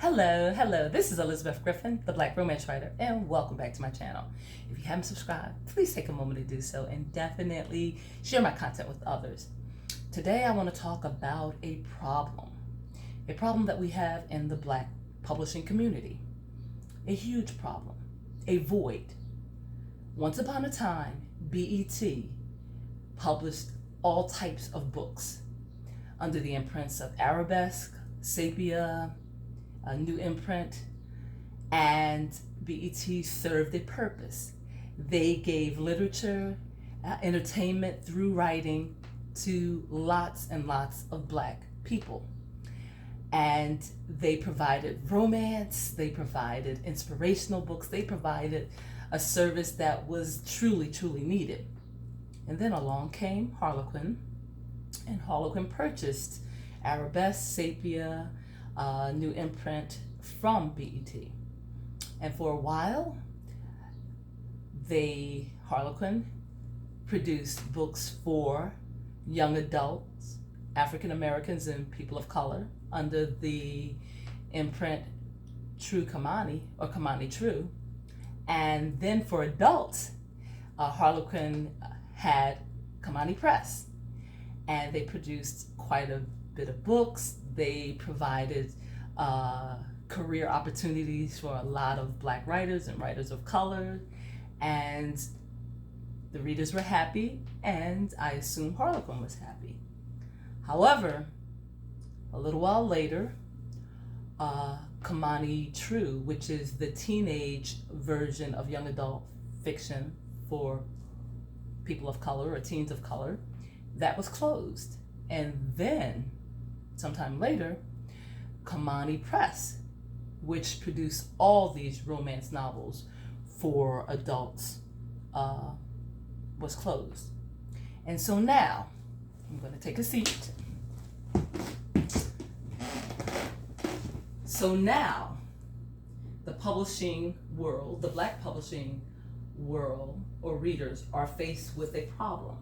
Hello. This is Elizabeth Griffin, the Black Romance Writer, and welcome back to my channel. If you haven't subscribed, please take a moment to do so and definitely share my content with others. Today I want to talk about a problem that we have in the Black publishing community. A huge problem, a void. Once upon a time, BET published all types of books under the imprints of Arabesque, Sepia, a new imprint, and BET served a purpose. They gave literature, entertainment through writing to lots and lots of Black people. And they provided romance, they provided inspirational books, they provided a service that was truly needed. And then along came Harlequin, and Harlequin purchased Arabesque, Sepia, new imprint from BET. And for a while, Harlequin produced books for young adults, African Americans, and people of color under the imprint True Kimani, or Kimani True. And then for adults, Harlequin had KIMANI Press, and they produced quite a bit of books. They provided career opportunities for a lot of Black writers and writers of color, and the readers were happy, and I assume Harlequin was happy. However, a little while later, KIMANI True, which is the teenage version of young adult fiction for people of color or teens of color, that was closed. And then sometime later, KIMANI Press, which produced all these romance novels for adults, was closed. And so now, I'm going to take a seat. So now, the publishing world, the Black publishing world, or readers, are faced with a problem.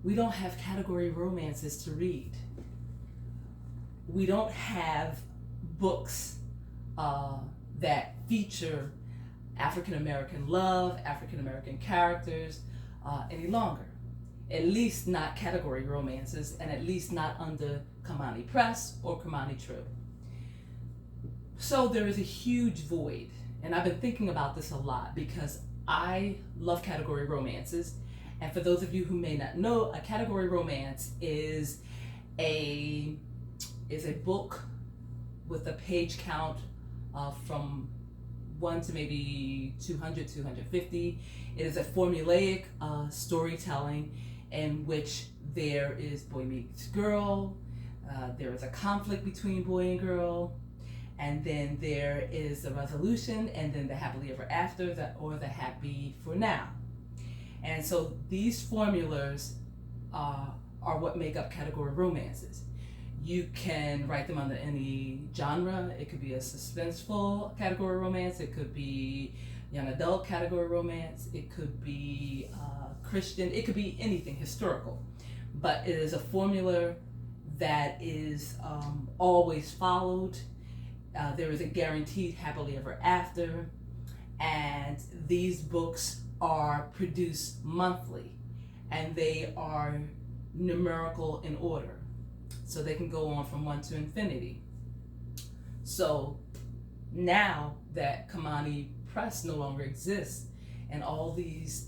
We don't have category romances to read. We don't have books that feature African American love, African American characters any longer. At least not category romances, and at least not under KIMANI Press or KIMANI True. So there is a huge void, and I've been thinking about this a lot because I love category romances. And for those of you who may not know, a category romance is a book with a page count from 1 to maybe 200, 250. It is a formulaic storytelling in which there is boy meets girl, there is a conflict between boy and girl, and then there is a resolution, and then the happily ever after, or the happy for now. And so these formulas are what make up category romances. You can write them under any genre. It could be a suspenseful category romance. It could be young adult category romance. It could be Christian. It could be anything historical. But it is a formula that is always followed. There is a guaranteed happily ever after. And these books are produced monthly, and they are numerical in order. So they can go on from 1 to infinity. So now that KIMANI Press no longer exists, and all these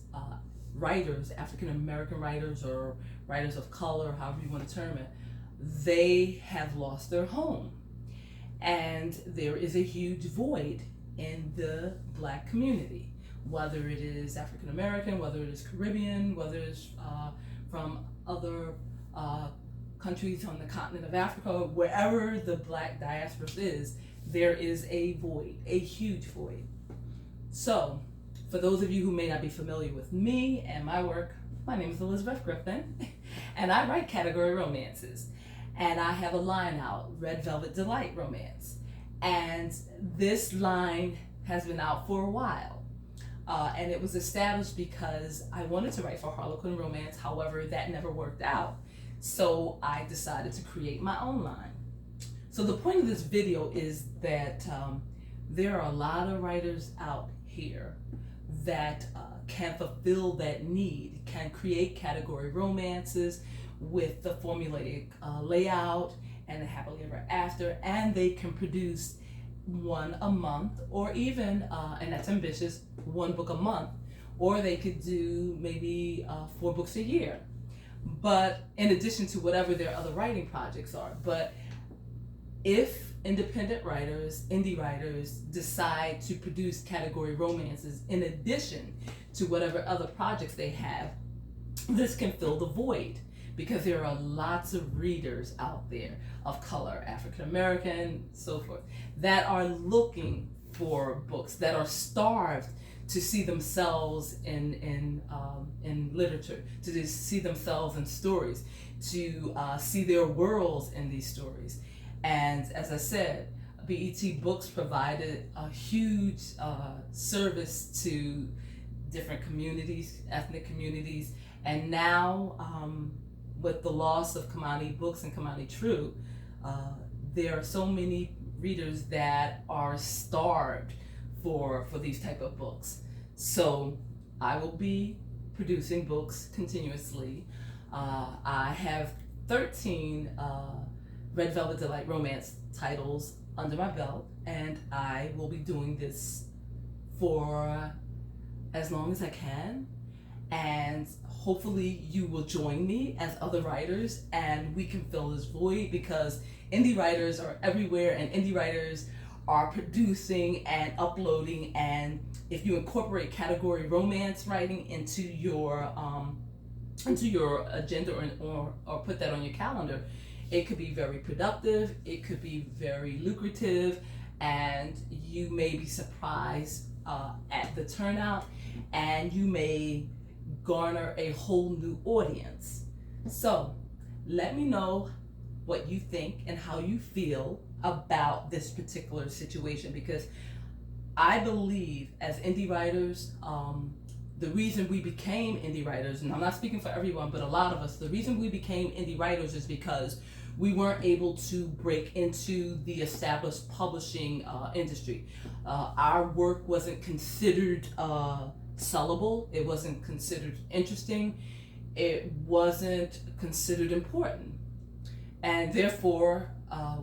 writers, African American writers or writers of color, however you want to term it, they have lost their home. And there is a huge void in the Black community, whether it is African American, whether it is Caribbean, whether it's from other countries on the continent of Africa, wherever the Black diaspora is, there is a void, a huge void. So, for those of you who may not be familiar with me and my work, my name is Elizabeth Griffin, and I write category romances. And I have a line out, Red Velvet Delight Romance. And this line has been out for a while. And it was established because I wanted to write for Harlequin Romance, however, that never worked out. So I decided to create my own line. So So the point of this video is that there are a lot of writers out here that can fulfill that need, can create category romances with the formulaic layout and the happily ever after, and they can produce one a month, or even, and that's ambitious, one book a month, or they could do maybe 4 books a year. But in addition to whatever their other writing projects are. But if independent writers, indie writers, decide to produce category romances in addition to whatever other projects they have, this can fill the void, because there are lots of readers out there of color, African American, so forth, that are looking for books, that are starved to see themselves in literature, to see themselves in stories, to see their worlds in these stories. And as I said, BET Books provided a huge service to different communities, ethnic communities, and now with the loss of KIMANI Books and KIMANI True, there are so many readers that are starved for these type of books. So I will be producing books continuously. I have 13 Red Velvet Delight romance titles under my belt, and I will be doing this for as long as I can, and hopefully you will join me as other writers and we can fill this void, because indie writers are everywhere and indie writers are producing and uploading, and if you incorporate category romance writing into your agenda or put that on your calendar, it could be very productive, it could be very lucrative, and you may be surprised at the turnout, and you may garner a whole new audience. So let me know what you think and how you feel about this particular situation, because I believe as indie writers, the reason we became indie writers, and I'm not speaking for everyone, but a lot of us, the reason we became indie writers is because we weren't able to break into the established publishing industry. Our work wasn't considered sellable, it wasn't considered interesting, it wasn't considered important. And therefore,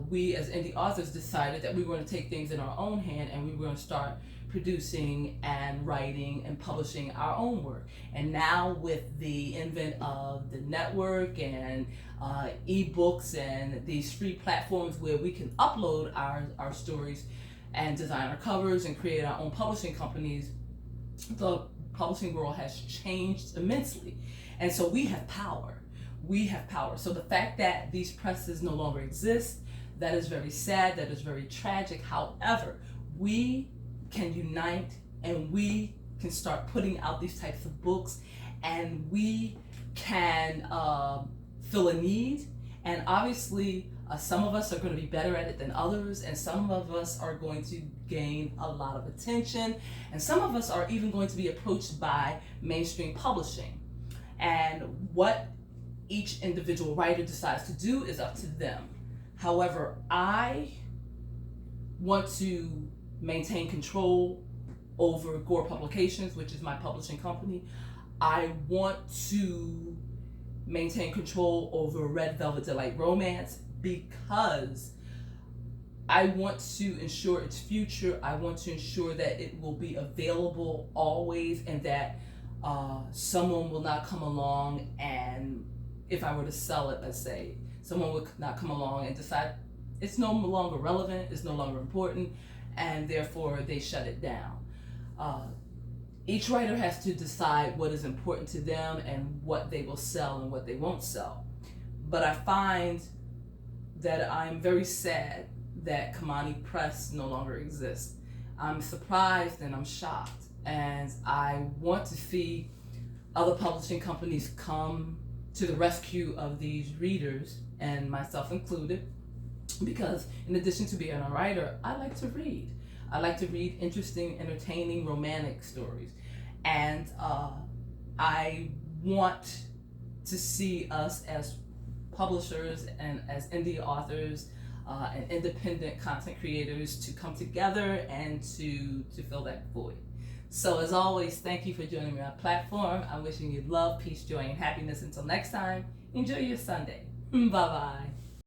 we as indie authors decided that we were going to take things in our own hand, and we were going to start producing and writing and publishing our own work. And now with the advent of the network and ebooks and these free platforms where we can upload our stories and design our covers and create our own publishing companies, the publishing world has changed immensely. And so we have power. We have power. So the fact that these presses no longer exist, that is very sad, that is very tragic. However, we can unite and we can start putting out these types of books, and we can fill a need. And obviously some of us are going to be better at it than others, and some of us are going to gain a lot of attention, and some of us are even going to be approached by mainstream publishing. And what each individual writer decides to do is up to them. However, I want to maintain control over Gore Publications, which is my publishing company. I want to maintain control over Red Velvet Delight Romance, because I want to ensure its future. I want to ensure that it will be available always, and that someone will not come along, and if I were to sell it, let's say, someone would not come along and decide it's no longer relevant, it's no longer important, and therefore they shut it down. Each writer has to decide what is important to them and what they will sell and what they won't sell. But I find that I'm very sad that KIMANI Press no longer exists. I'm surprised and I'm shocked, and I want to see other publishing companies come to the rescue of these readers, and myself included, because in addition to being a writer, I like to read. I like to read interesting, entertaining, romantic stories. And I want to see us as publishers and as indie authors and independent content creators to come together and to fill that void. So as always, thank you for joining me on our platform. I'm wishing you love, peace, joy, and happiness. Until next time, enjoy your Sunday. Bye-bye.